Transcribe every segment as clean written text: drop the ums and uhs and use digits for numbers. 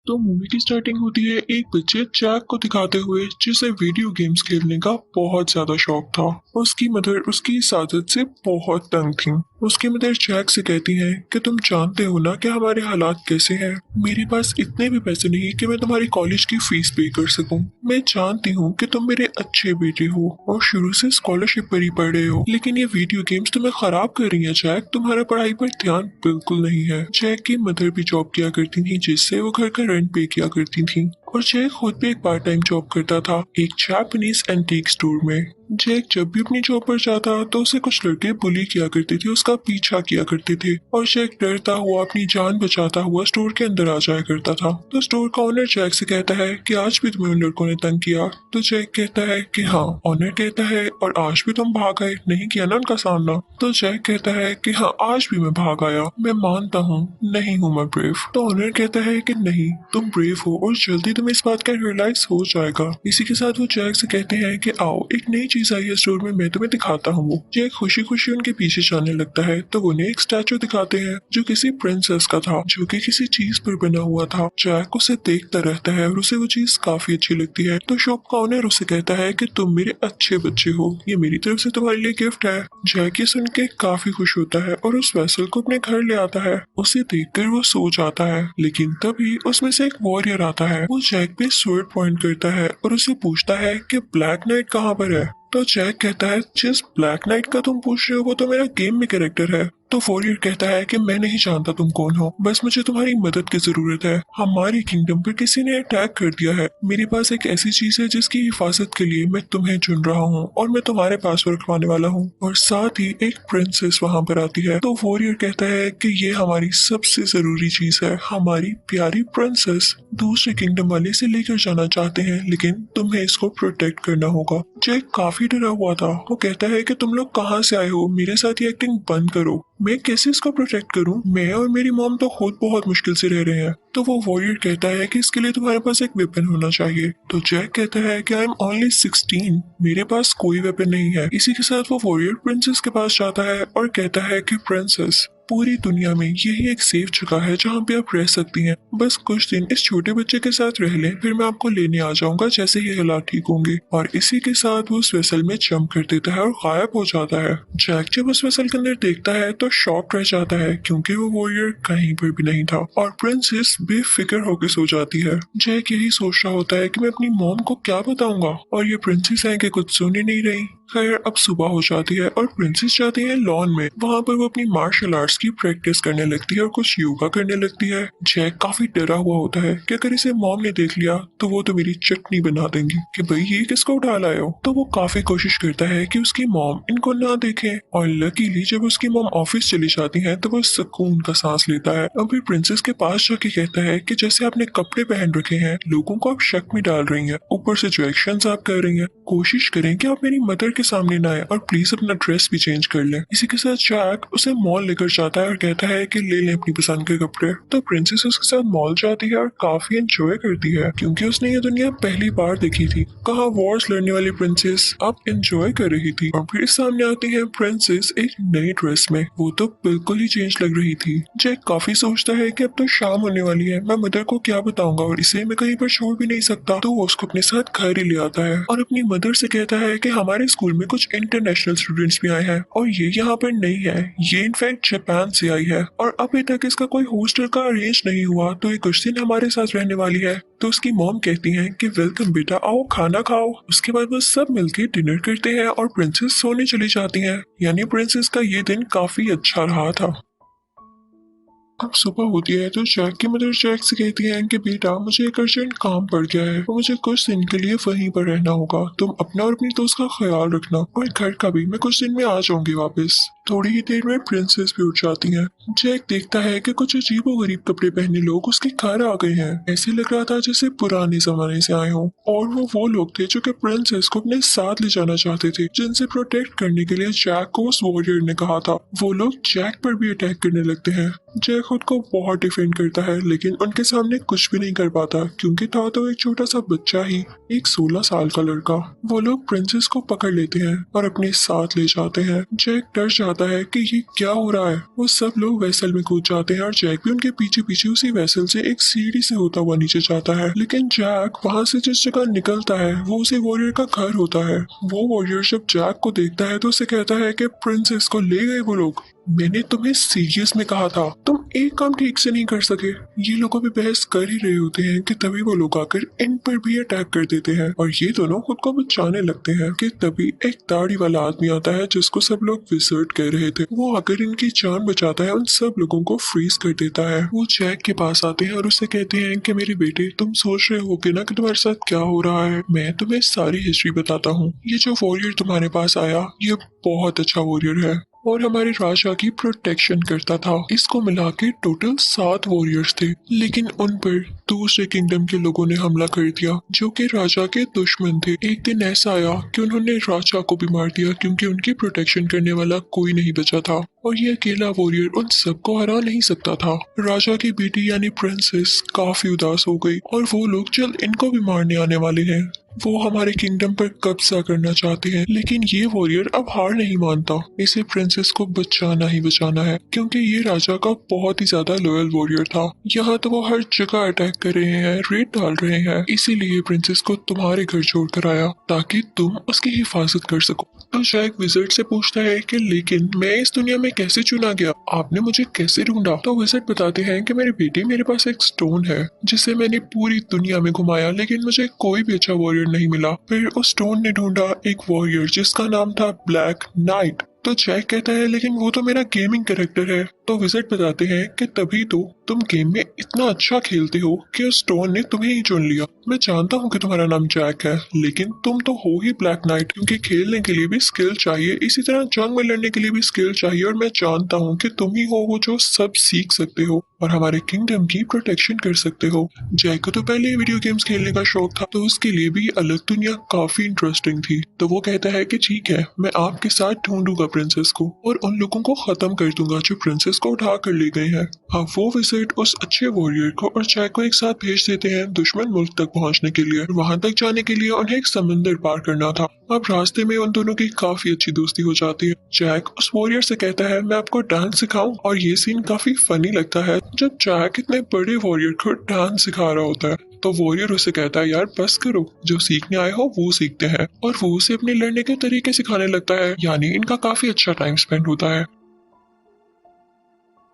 तो मूवी की स्टार्टिंग होती है एक बच्चे जैक को दिखाते हुए जिसे वीडियो गेम्स खेलने का बहुत ज्यादा शौक था। उसकी मदर उसकी इस आदत से बहुत तंग थी। उसकी मदर जैक से कहती है कि तुम जानते हो ना कि हमारे हालात कैसे हैं। मेरे पास इतने भी पैसे नहीं कि मैं तुम्हारी कॉलेज की फीस पे कर सकूं। मैं जानती हूँ कि तुम मेरे अच्छे बेटे हो और शुरू से स्कॉलरशिप पर ही पढ़ रहे हो, लेकिन ये वीडियो गेम्स तुम्हें खराब कर रही है जैक। तुम्हारा पढ़ाई पर ध्यान बिल्कुल नहीं है। जैक की मदर भी जॉब किया करती थी जिससे वो घर का रेंट पे किया करती थी, और जैक खुद भी एक पार्ट टाइम जॉब करता था एक जापानीज एंटीक स्टोर में। जैक जब भी अपनी जॉब पर जाता तो उसे कुछ लड़के बुली किया करते थे, उसका पीछा किया करते थे, और जैक डरता हुआ अपनी जान बचाता हुआ स्टोर के अंदर आ जाया करता था। तो स्टोर का ओनर जैक से कहता है कि आज भी तुम्हें उन लड़कों ने तंग किया। तो जैक कहता है कि हाँ। ओनर कहता है और आज भी तुम भाग आए, नहीं किया ना उनका सामना। तो जैक कहता है कि हाँ, आज भी मैं भाग आया, मैं मानता हूँ नहीं हूँ मैं ब्रेव। तो ओनर कहता है कि नहीं, तुम ब्रेव हो और जल्दी तुम्हें इस बात का रियलाइज हो जाएगा। इसी के साथ वो जैक से कहते हैं कि आओ, एक नई चीज आई है स्टोर में, मैं तुम्हें दिखाता हूँ। वो जैक खुशी खुशी उनके पीछे जाने लगता है तो वो उन्हें एक स्टैचू दिखाते हैं जो किसी प्रिंसेस का था, जो कि किसी चीज पर बना हुआ था। जैक उसे देखता रहता है और उसे वो चीज काफी अच्छी लगती है। तो शॉप का ओनर उसे कहता है कि तुम मेरे अच्छे बच्चे हो, ये मेरी तरफ से तुम्हारे लिए गिफ्ट है। जैक ये सुन के काफी खुश होता है और उस वेसल को अपने घर ले आता है। उसे देखकर वो सो जाता है, लेकिन तभी उसमें से एक वॉरियर आता है। वो जैक पे स्वर्ड पॉइंट करता है और उसे पूछता है कि ब्लैक नाइट कहाँ पर है। तो जैक कहता है जिस ब्लैक नाइट का तुम पूछ रहे हो वो तो मेरा गेम में कैरेक्टर है। तो वॉरियर कहता है कि मैं नहीं जानता तुम कौन हो, बस मुझे तुम्हारी मदद की जरूरत है। हमारी किंगडम पर किसी ने अटैक कर दिया है। मेरे पास एक ऐसी चीज है जिसकी हिफाजत के लिए मैं तुम्हें चुन रहा हूँ और मैं तुम्हारे पास रखवाने वाला हूँ। और साथ ही एक प्रिंसेस वहाँ पर आती है। तो वॉरियर कहता है कि ये हमारी सबसे जरूरी चीज है, हमारी प्यारी प्रिंसेस दूसरे किंगडम वाले से लेकर जाना चाहते हैं, लेकिन तुम्हें इसको प्रोटेक्ट करना होगा। जैक काफी डरा हुआ था। वो कहता है कि तुम लोग कहाँ से आए हो, मेरे साथ ये एक्टिंग बंद करो। मैं कैसे इसको प्रोटेक्ट करूं? मैं और मेरी मॉम तो खुद बहुत मुश्किल से रह रहे हैं। तो वो वॉरियर कहता है कि इसके लिए तुम्हारे पास एक वेपन होना चाहिए। तो जैक कहता है कि आई एम ओनली 16, मेरे पास कोई वेपन नहीं है। इसी के साथ वो वॉरियर प्रिंसेस के पास जाता है और कहता है कि प्रिंसेस, पूरी दुनिया में यही एक सेफ जगह है जहाँ पे आप रह सकती हैं। बस कुछ दिन इस छोटे बच्चे के साथ रह लें, फिर मैं आपको लेने आ जाऊंगा जैसे ही हालात ठीक होंगे। और इसी के साथ वो उस वेसल में जंप कर देता है और गायब हो जाता है। जैक जब उस वेसल के अंदर देखता है तो शॉक रह जाता है, क्योंकि वो वॉरियर कहीं पर भी नहीं था और प्रिंसेस बेफिक्र होकर सो जाती है। जैक यही सोच रहा होता है कि मैं अपनी मॉम को क्या बताऊंगा, और ये प्रिंसेस है कि कुछ सुन ही नहीं रही। खैर, अब सुबह हो जाती है और प्रिंसेस जाती है लॉन में। वहाँ पर वो अपनी मार्शल आर्ट्स की प्रैक्टिस करने लगती है और कुछ योगा करने लगती है। जैक काफी डरा हुआ होता है कि अगर इसे मॉम ने देख लिया तो वो तो मेरी चटनी बना देंगी कि भाई ये किसको उठा लाए हो। तो वो काफी कोशिश करता है कि उसकी मॉम इनको ना देखे, और लकीली जब उसकी मॉम ऑफिस चली जाती है तो वो सुकून का सांस लेता है। अब फिर प्रिंसेस के पास जाके कहता है कि जैसे आपने कपड़े पहन रखे हैं, लोगों को आप शक में डाल रही हैं, ऊपर से जो एक्शंस आप कर रही हैं, कोशिश करें कि आप मेरी मदर के सामने ना आए और प्लीज अपना ड्रेस भी चेंज कर लें। इसी के साथ जैक उसे मॉल लेकर जाता है और कहता है कि ले लें अपनी पसंद के कपड़े। तो प्रिंसेस उसके साथ मॉल जाती है और काफी एंजॉय करती है, क्योंकि उसने ये दुनिया पहली बार देखी थी। कहा वॉर्स लड़ने वाली प्रिंसेस अब एंजॉय कर रही थी, और फिर सामने आती है प्रिंसेस एक नई ड्रेस में। वो तो बिल्कुल ही चेंज लग रही थी। जैक काफी सोचता है कि अब तो शाम होने वाली है, मैं मदर को क्या बताऊंगा, और इसे मैं कहीं पर छोड़ भी नहीं सकता। तो वो उसको अपने साथ घर ही ले आता है और अपनी मदर से कहता है कि हमारे स्कूल में कुछ इंटरनेशनल स्टूडेंट्स भी आए हैं और ये यहाँ पर नहीं है, ये इनफैक्ट जापान से आई है और अभी तक इसका कोई हॉस्टल का अरेंज नहीं हुआ, तो ये कुछ दिन हमारे साथ रहने वाली है। तो उसकी मॉम कहती है कि वेलकम बेटा, आओ खाना खाओ। उसके बाद वो सब मिलके डिनर करते हैं और प्रिंसेस सोने चली जाती है। यानी प्रिंसेस का ये दिन काफी अच्छा रहा था। अब सुबह होती है तो जैक की मदर जैक से कहती है कि बेटा, मुझे एक अर्जेंट काम पड़ गया है और मुझे कुछ दिन के लिए वहीं पर रहना होगा। तुम अपना और अपनी दोस्त का ख्याल रखना, और घर का भी। मैं कुछ दिन में आ जाऊंगी वापस। थोड़ी ही देर में प्रिंसेस भी उठ जाती हैं। जैक देखता है कि कुछ अजीबो गरीब कपड़े पहने लोग उसके घर आ गए हैं। ऐसे लग रहा था जैसे पुराने जमाने से आए हों, और वो लोग थे जो कि प्रिंसेस को अपने साथ ले जाना चाहते थे, जिनसे प्रोटेक्ट करने के लिए जैक को उस वॉरियर ने कहा था। वो लोग जैक पर भी अटैक करने लगते हैं। जैक खुद को बहुत डिफेंड करता है, लेकिन उनके सामने कुछ भी नहीं कर पाता, क्योंकि था तो एक छोटा सा बच्चा ही, एक 16 साल का लड़का। वो लोग प्रिंसेस को पकड़ लेते हैं और अपने साथ ले जाते हैं। जैक डर जाता जाता है कि ये क्या हो रहा है। वो सब लोग वेसल में कूद जाते हैं और जैक भी उनके पीछे पीछे उसी वेसल से एक सीढ़ी से होता हुआ नीचे जाता है। लेकिन जैक वहाँ से जिस जगह निकलता है वो उसी वॉरियर का घर होता है। वो वॉरियर जब जैक को देखता है तो उसे कहता है कि प्रिंसेस को ले गए वो लोग। मैंने तुम्हें सीरियस में कहा था, तुम एक काम ठीक से नहीं कर सके। ये लोग अभी बहस कर ही रहे होते हैं कि तभी वो लोग आकर इन पर भी अटैक कर देते हैं और ये दोनों खुद को बचाने लगते हैं कि तभी एक दाढ़ी वाला आदमी आता है जिसको सब लोग विजर्ड कह रहे थे। वो आकर इनकी जान बचाता है, उन सब लोगों को फ्रीज कर देता है। वो जैक के पास आते हैं और उससे कहते हैं कि मेरे बेटे, तुम सोच रहे होगे ना कि तुम्हारे साथ क्या हो रहा है। मैं तुम्हें सारी हिस्ट्री बताता हूँ। ये जो वॉरियर तुम्हारे पास आया ये बहुत अच्छा वॉरियर है और हमारे राजा की प्रोटेक्शन करता था। इसको मिला के टोटल 7 वॉरियर्स थे, लेकिन उन पर दूसरे किंगडम के लोगों ने हमला कर दिया जो कि राजा के दुश्मन थे। एक दिन ऐसा आया कि उन्होंने राजा को भी मार दिया क्योंकि उनकी प्रोटेक्शन करने वाला कोई नहीं बचा था और ये अकेला वॉरियर उन सबको हरा नहीं सकता था। राजा की बेटी यानी प्रिंसेस काफी उदास हो गई और वो लोग जल्द इनको भी मारने आने वाले हैं। वो हमारे किंगडम पर कब्जा करना चाहते हैं, लेकिन ये वॉरियर अब हार नहीं मानता। इसे प्रिंसेस को बचाना ही बचाना है क्योंकि ये राजा का बहुत ही ज्यादा लॉयल वॉरियर था। यहाँ तो वो हर जगह अटैक कर रहे हैं, रेड डाल रहे हैं। इसीलिए प्रिंसेस को तुम्हारे घर छोड़ कर आया ताकि तुम उसकी हिफाजत कर सको। तो जैक विज़र्ड से पूछता है कि लेकिन मैं इस दुनिया में कैसे चुना गया, आपने मुझे कैसे ढूंढा। तो विज़र्ड बताते हैं कि मेरे बेटे, मेरे पास एक स्टोन है जिसे मैंने पूरी दुनिया में घुमाया लेकिन मुझे कोई भी अच्छा वॉरियर नहीं मिला। फिर उस स्टोन ने ढूंढा एक वॉरियर जिसका नाम था ब्लैक नाइट। तो जैक कहता है लेकिन वो तो मेरा गेमिंग कैरेक्टर है। तो विज़र्ड बताते हैं कि तभी तो तुम गेम में इतना अच्छा खेलते हो कि उस स्टोन ने तुम्हें ही चुन लिया। मैं जानता हूँ कि तुम्हारा नाम जैक है, लेकिन तुम तो हो ही ब्लैक नाइट, क्योंकि खेलने के लिए भी स्किल चाहिए, इसी तरह जंग में लड़ने के लिए भी स्किल चाहिए और मैं जानता हूँ कि तुम ही हो वो जो सब सीख सकते हो और हमारे किंगडम की प्रोटेक्शन कर सकते हो। जैक को तो पहले ही वीडियो गेम्स खेलने का शौक था, तो उसके लिए भी अलग दुनिया काफी इंटरेस्टिंग थी। तो वो कहता है कि ठीक है, मैं आपके साथ ढूंढूंगा प्रिंसेस को और उन लोगों को खत्म कर दूंगा जो प्रिंसेस को उठा कर ले गए हैं। अब वो विजिट उस अच्छे वॉरियर को और जैक को एक साथ भेज देते हैं दुश्मन मुल्क तक पहुंचने के लिए। वहां तक जाने के लिए उन्हें एक समंदर पार करना था। अब रास्ते में उन दोनों की काफी अच्छी दोस्ती हो जाती है। जैक उस वॉरियर से कहता है मैं आपको डांस सिखाऊं, और ये सीन काफी फनी लगता है जब जैक इतने बड़े वॉरियर को डांस सिखा रहा होता है। तो वॉरियर उसे कहता है यार बस करो, जो सीखने आए हो वो सीखते हैं, और वो उसे अपने लड़ने के तरीके सिखाने लगता है। यानी इनका काफी अच्छा टाइम स्पेंड होता है।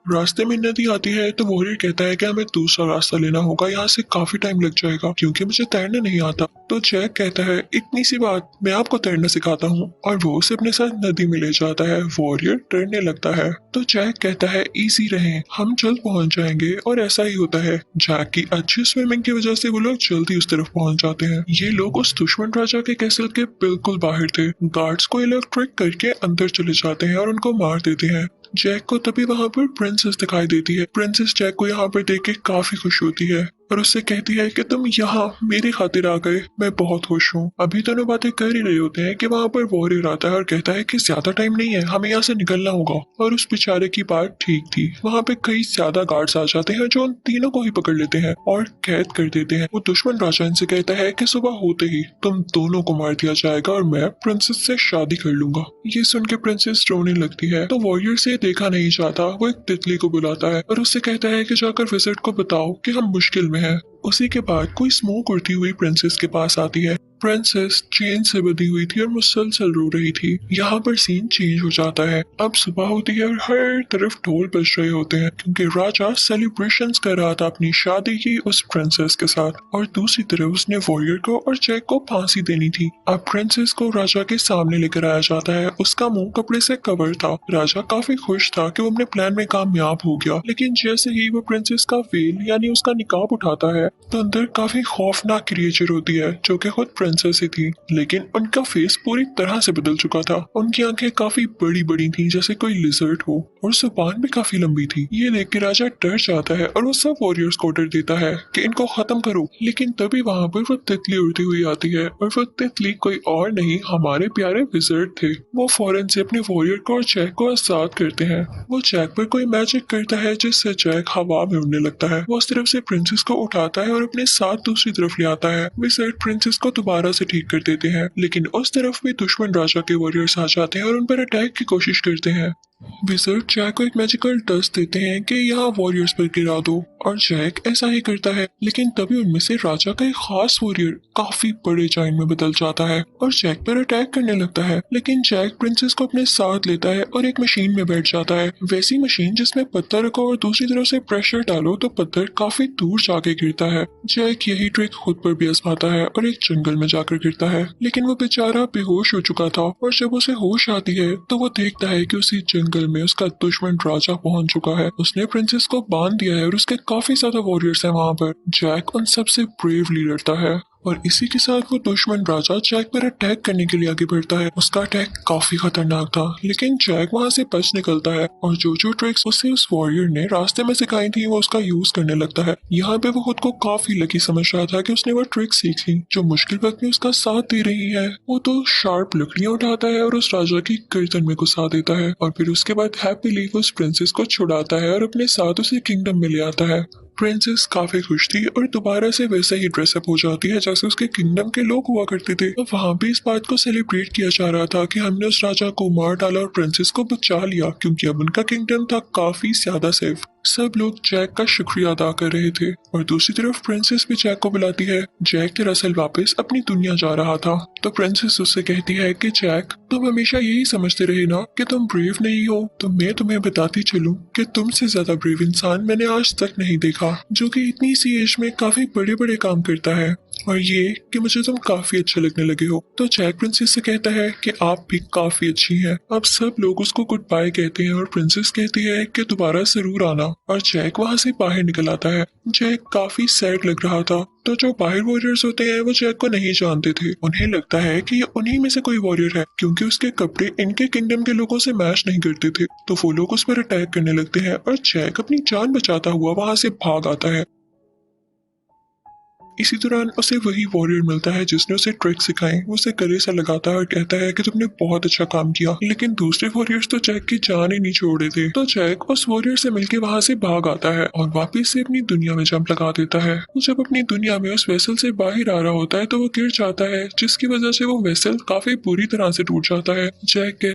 रास्ते में नदी आती है तो वॉरियर कहता है कि हमें दूसरा रास्ता लेना होगा, यहाँ से काफी टाइम लग जाएगा क्योंकि मुझे तैरना नहीं आता। तो जैक कहता है इतनी सी बात, मैं आपको तैरना सिखाता हूँ, और वो उसे अपने साथ नदी में ले जाता है। वॉरियर डरने लगता है तो जैक कहता है इजी रहें, हम जल्द पहुंच जाएंगे, और ऐसा ही होता है। जैक की अच्छी स्विमिंग की वजह से वो लोग जल्दी उस तरफ पहुंच जाते हैं। ये लोग उस दुश्मन राजा के कैसल के बिल्कुल बाहर थे। गार्ड्स को इलेक्ट्रिक करके अंदर चले जाते हैं और उनको मार देते हैं। जैक को तभी वहां पर प्रिंसेस दिखाई देती है। प्रिंसेस जैक को यहाँ पर देख के काफी खुश होती है और उससे कहती है कि तुम यहाँ मेरी खातिर आ गए, मैं बहुत खुश हूँ। अभी दोनों बातें कर ही रहे होते हैं कि वहाँ पर वॉरियर आता है और कहता है कि ज्यादा टाइम नहीं है, हमें यहाँ से निकलना होगा। और उस बेचारे की बात ठीक थी। वहाँ पे कई ज्यादा गार्ड्स आ जाते हैं जो उन तीनों को ही पकड़ लेते हैं और कैद कर देते हैं। वो दुश्मन राजा इनसे कहता है कि सुबह होते ही तुम दोनों को मार दिया जाएगा और मैं प्रिंसेस से शादी कर लूंगा। ये सुन के प्रिंसेस रोने लगती है तो वॉरियर से देखा नहीं जाता, वो एक तितली को बुलाता है और उससे कहता है कि जाकर विजिट को बताओ कि हम मुश्किल में हैं। उसी के बाद कोई स्मोक उड़ती हुई प्रिंसेस के पास आती है। प्रिंसेस चेन से बंधी हुई थी और मुसलसल रो रही थी। यहाँ पर सीन चेंज हो जाता है। अब सुबह होती है और हर तरफ ढोल बज रहे होते हैं क्योंकि राजा सेलिब्रेशंस कर रहा था अपनी शादी की उस प्रिंसेस के साथ, और दूसरी तरफ उसने वॉरियर को और जैक को फांसी देनी थी। अब प्रिंसेस को राजा के सामने लेकर आया जाता है। उसका मुंह कपड़े से कवर था। राजा काफी खुश था कि वो अपने प्लान में कामयाब हो गया, लेकिन जैसे ही वो प्रिंसेस का वेल यानी उसका निकाब उठाता है तो अंदर काफी खौफनाक क्रिएचर होती है जो कि खुद प्रिंसेस ही थी, लेकिन उनका फेस पूरी तरह से बदल चुका था। उनकी आंखें काफी बड़ी बड़ी थी जैसे कोई लिजर्ड हो, और जुबान भी काफी लंबी थी। ये देख के राजा डर जाता है और वो सब वॉरियर्स को ऑर्डर देता है कि इनको खत्म करो। लेकिन तभी वहाँ पर वो तितली उड़ती हुई आती है, और वो तितली कोई और नहीं हमारे प्यारे विजर्ड थे। वो फौरन से अपने वॉरियर को और जैक को आजाद करते हैं। वो जैक पर कोई मैजिक करता है जिससे जैक हवा में उड़ने लगता है। वो उस तरफ से प्रिंसेस को उठाता है और अपने साथ दूसरी तरफ ले आता है। विजर्ड प्रिंसेस को दोबारा से ठीक कर देते हैं, लेकिन उस तरफ भी दुश्मन राजा के वॉरियर्स आ जाते हैं और उन पर अटैक की कोशिश करते हैं। विज़र्ड जैक को एक मैजिकल डस्ट देते हैं कि यहाँ वॉरियर्स पर गिरा दो और जैक ऐसा ही करता है, लेकिन तभी उनमें से राजा का एक खास वॉरियर काफी बड़े जाइन में बदल जाता है और जैक पर अटैक करने लगता है। लेकिन जैक प्रिंसेस को अपने साथ लेता है और एक मशीन में बैठ जाता है, वैसी मशीन जिसमें पत्थर रखो और दूसरी तरफ से प्रेशर डालो तो पत्थर काफी दूर जाके गिरता है। जैक यही ट्रिक खुद पर भी आजमाता है और एक जंगल में जाकर गिरता है, लेकिन वो बेचारा बेहोश हो चुका था और जब उसे होश आती है तो वो देखता है कि उसी जंगल में उसका दुश्मन राजा पहुंच चुका है। उसने प्रिंसेस को बांध दिया है और उसके काफी ज्यादा वॉरियर्स हैं वहां पर। जैक उन सबसे ब्रेवली लड़ता है और इसी के साथ वो दुश्मन राजा जैक पर अटैक करने के लिए आगे बढ़ता है। उसका अटैक काफी खतरनाक था, लेकिन जैक वहां से बच निकलता है और जो ट्रिक्स उसे उस वॉरियर ने रास्ते में सिखाई थी वो उसका यूज करने लगता है। यहाँ पे वो खुद को काफी लकी समझ रहा था कि उसने वो ट्रिक सीख ली जो मुश्किल वक्त में उसका साथ दे रही है। वो तो शार्प लकड़ियां उठाता है और उस राजा की गर्दन में घुसा देता है और फिर उसके बाद हैप्पीली उस प्रिंसेस को छुड़ाता है और अपने साथ उसे किंगडम में ले आता है। प्रिंसेस काफी खुश थी और दोबारा से वैसे ही ड्रेसअप हो जाती है जैसे उसके किंगडम के लोग हुआ करते थे। और वहां भी इस बात को सेलिब्रेट किया जा रहा था कि हमने उस राजा को मार डाला और प्रिंसेस को बचा लिया, क्योंकि अब उनका किंगडम था काफी ज्यादा सेफ। सब लोग जैक का शुक्रिया अदा कर रहे थे और दूसरी तरफ प्रिंसेस भी जैक को बुलाती है। जैक दरअसल वापस अपनी दुनिया जा रहा था, तो प्रिंसेस उससे कहती है कि जैक, तुम हमेशा यही समझते रहे ना कि तुम ब्रेव नहीं हो, तो मैं तुम्हें बताती चलूं कि तुमसे ज्यादा ब्रेव इंसान मैंने आज तक नहीं देखा, जो कि इतनी सी एज में काफी बड़े बड़े काम करता है। और ये कि मुझे तुम काफी अच्छे लगने लगे हो। तो जैक प्रिंसेस से कहता है कि आप भी काफी अच्छी हैं। अब सब लोग उसको गुड बाय कहते हैं और प्रिंसेस कहती है कि दोबारा जरूर आना, और जैक वहां से बाहर निकल आता है। जैक काफी सैड लग रहा था। तो जो बाहर वॉरियर्स होते हैं वो जैक को नहीं जानते थे। उन्हें लगता है कि ये उन्हीं में से कोई वॉरियर है, क्योंकि उसके कपड़े इनके किंगडम के लोगों से मैच नहीं करते थे। तो वो लोग उस पर अटैक करने लगते हैं और जैक अपनी जान बचाता हुआ वहां से भाग आता है। इसी दौरान उसे वही वॉरियर मिलता है जिसने उसे ट्रिक सिखाई। वो उसे गले से लगाता है और कहता है कि तुमने बहुत अच्छा काम किया, लेकिन दूसरे वॉरियर्स तो जैक की जान ही नहीं छोड़ रहे थे। तो जैक उस वॉरियर से मिलके वहां से भाग आता है और वापिस से अपनी दुनिया में जंप लगा देता है। वो जब अपनी दुनिया में उस वेसल से बाहर आ रहा होता है तो वो गिर जाता है, जिसकी वजह से वो वेसल काफी बुरी तरह से टूट जाता है। जैक